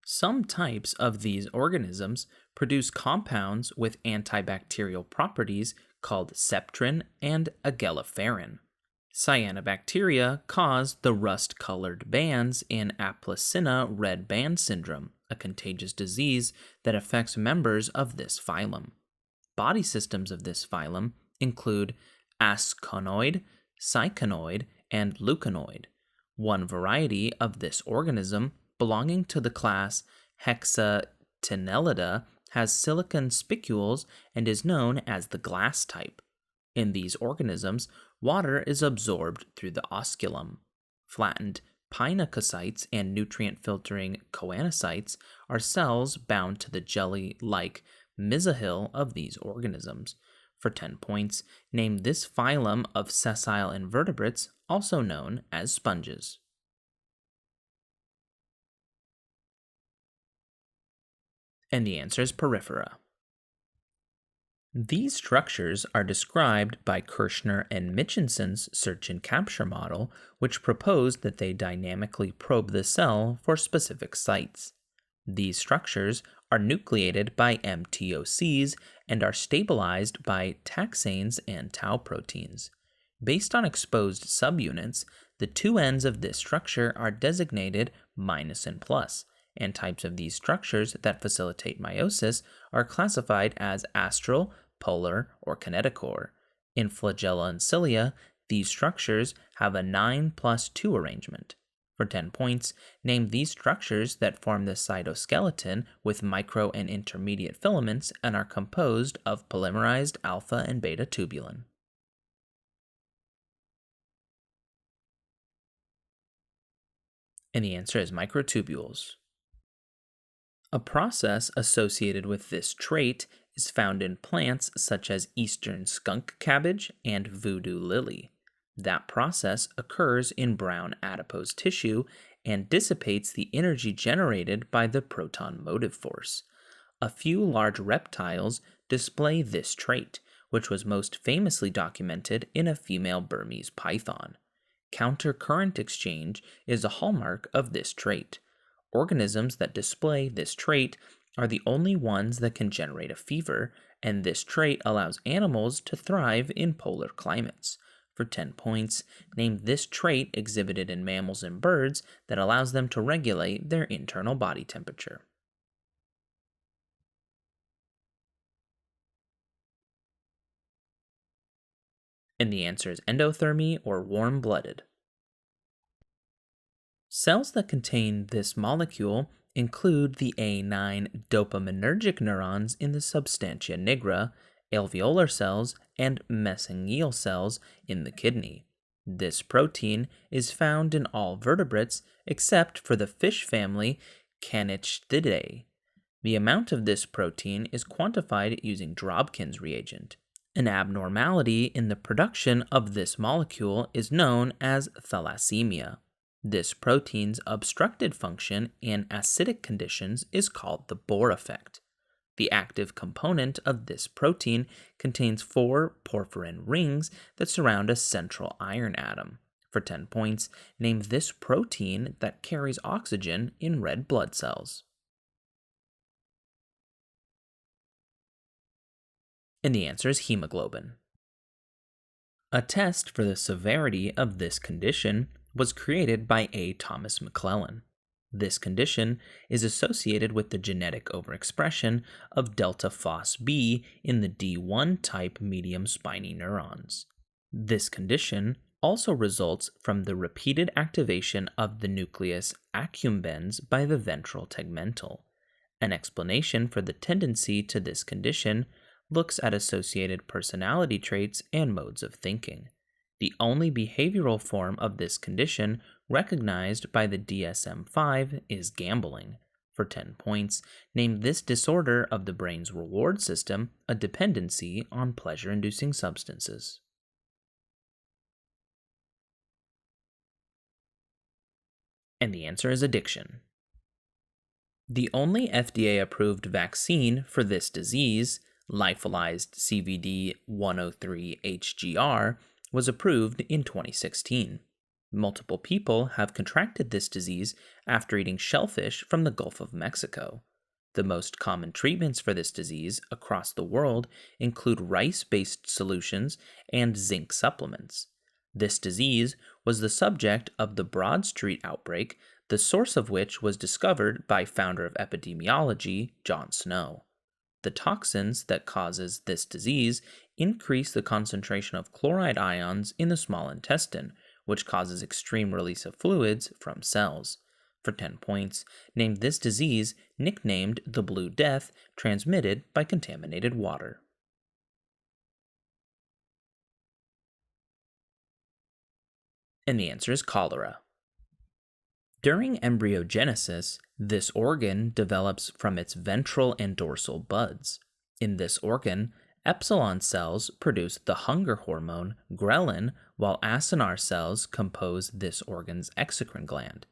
Some types of these organisms produce compounds with antibacterial properties called septrin and agelliferin. Cyanobacteria cause the rust colored bands in Aplycina red band syndrome, a contagious disease that affects members of this phylum. Body systems of this phylum include asconoid, cycanoid, and leuconoid. One variety of this organism, belonging to the class Hexatenellida, has silicon spicules and is known as the glass type. In these organisms, water is absorbed through the osculum. Flattened pinacocytes and nutrient filtering choanocytes are cells bound to the jelly like mesohyl of these organisms. For 10 points, name this phylum of sessile invertebrates, also known as sponges. And the answer is porifera. These structures are described by Kirschner and Mitchinson's search and capture model, which proposed that they dynamically probe the cell for specific sites. These structures are nucleated by MTOCs and are stabilized by taxanes and tau proteins. Based on exposed subunits, the two ends of this structure are designated minus and plus, and types of these structures that facilitate meiosis are classified as astral, polar, or kinetochore. In flagella and cilia, these structures have a 9+2 arrangement. For 10 points, name these structures that form the cytoskeleton with micro and intermediate filaments and are composed of polymerized alpha and beta tubulin. And the answer is microtubules. A process associated with this trait is found in plants such as eastern skunk cabbage and voodoo lily. That process occurs in brown adipose tissue and dissipates the energy generated by the proton motive force. A few large reptiles display this trait, which was most famously documented in a female Burmese python. Counter-current exchange is a hallmark of this trait. Organisms that display this trait are the only ones that can generate a fever, and this trait allows animals to thrive in polar climates. For 10 points, name this trait exhibited in mammals and birds that allows them to regulate their internal body temperature. And the answer is endothermy or warm-blooded. Cells that contain this molecule include the A9 dopaminergic neurons in the substantia nigra, alveolar cells, and mesangial cells in the kidney. This protein is found in all vertebrates except for the fish family Canichthyidae. The amount of this protein is quantified using Drobkin's reagent. An abnormality in the production of this molecule is known as thalassemia. This protein's obstructed function in acidic conditions is called the Bohr effect. The active component of this protein contains 4 porphyrin rings that surround a central iron atom. For 10 points, name this protein that carries oxygen in red blood cells. And the answer is hemoglobin. A test for the severity of this condition was created by A. Thomas McClellan. This condition is associated with the genetic overexpression of delta phos-B in the D1 type medium spiny neurons. This condition also results from the repeated activation of the nucleus accumbens by the ventral tegmental. An explanation for the tendency to this condition looks at associated personality traits and modes of thinking. The only behavioral form of this condition recognized by the DSM-5 is gambling. For 10 points, name this disorder of the brain's reward system a dependency on pleasure-inducing substances. And the answer is addiction. The only FDA-approved vaccine for this disease, lyophilized CVD 103 HGR, was approved in 2016. Multiple people have contracted this disease after eating shellfish from the Gulf of Mexico. The most common treatments for this disease across the world include rice based solutions and zinc supplements. This disease was the subject of the Broad Street outbreak, the source of which was discovered by founder of epidemiology, John Snow. The toxins that causes this disease increase the concentration of chloride ions in the small intestine, which causes extreme release of fluids from cells. For 10 points, name this disease nicknamed the Blue Death, transmitted by contaminated water. And the answer is cholera. During embryogenesis, this organ develops from its ventral and dorsal buds. In this organ, epsilon cells produce the hunger hormone ghrelin, while acinar cells compose this organ's exocrine gland.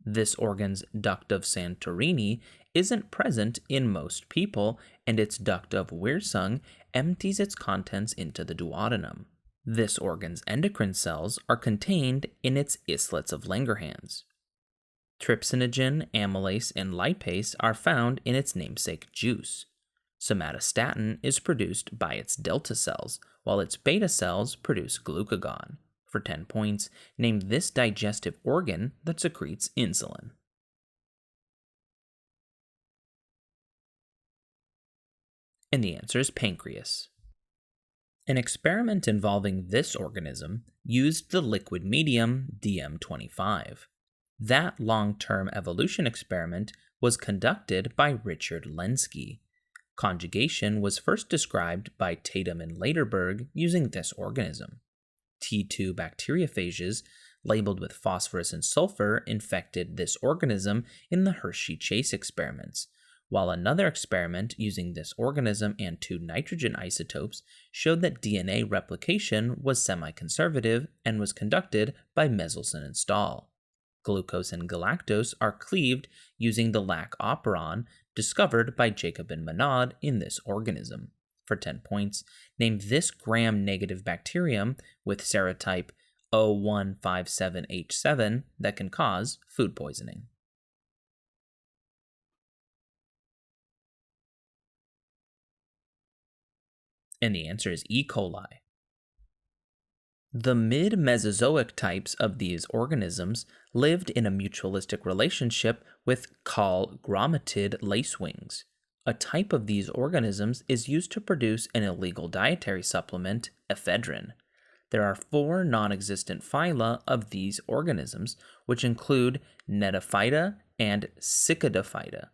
This organ's duct of Santorini isn't present in most people, and its duct of Wirsung empties its contents into the duodenum. This organ's endocrine cells are contained in its islets of Langerhans. Trypsinogen, amylase, and lipase are found in its namesake juice. Somatostatin is produced by its delta cells, while its beta cells produce glucagon. For 10 points, name this digestive organ that secretes insulin. And the answer is pancreas. An experiment involving this organism used the liquid medium DM25. That long-term evolution experiment was conducted by Richard Lenski. Conjugation was first described by Tatum and Lederberg using this organism. T2 bacteriophages labeled with phosphorus and sulfur infected this organism in the Hershey-Chase experiments, while another experiment using this organism and 2 nitrogen isotopes showed that DNA replication was semi-conservative and was conducted by Meselson and Stahl. Glucose and galactose are cleaved using the lac operon discovered by Jacob and Monod in this organism. For 10 points, name this gram-negative bacterium with serotype O157H7 that can cause food poisoning. And the answer is E. coli. The mid-Mesozoic types of these organisms lived in a mutualistic relationship with Call grommatid lacewings. A type of these organisms is used to produce an illegal dietary supplement, ephedrine. There are 4 non-existent phyla of these organisms, which include Gnetophyta and Cicadophyta.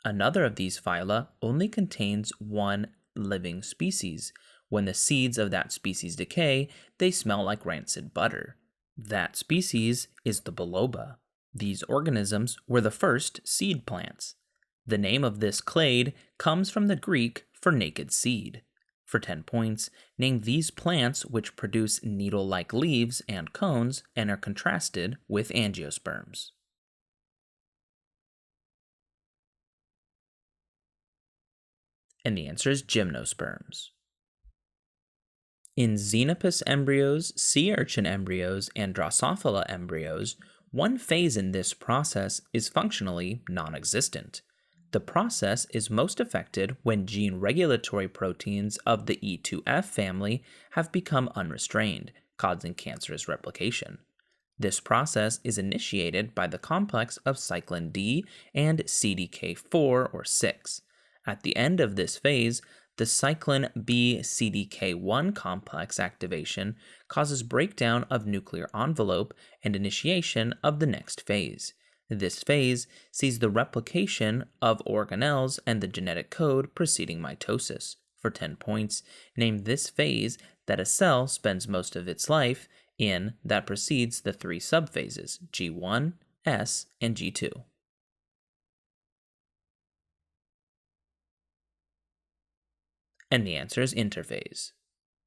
Another of these phyla only contains 1 living species. When the seeds of that species decay, they smell like rancid butter. That species is the biloba. These organisms were the first seed plants. The name of this clade comes from the Greek for naked seed. For 10 points, name these plants which produce needle-like leaves and cones and are contrasted with angiosperms. And the answer is gymnosperms. In Xenopus embryos, sea urchin embryos, and Drosophila embryos, one phase in this process is functionally non-existent. The process is most affected when gene regulatory proteins of the E2F family have become unrestrained, causing cancerous replication. This process is initiated by the complex of cyclin D and CDK4 or 6. At the end of this phase, the cyclin B CDK1 complex activation causes breakdown of nuclear envelope and initiation of the next phase. This phase sees the replication of organelles and the genetic code preceding mitosis. For 10 points, name this phase that a cell spends most of its life in that precedes the 3 subphases, G1, S, and G2. And the answer is interphase.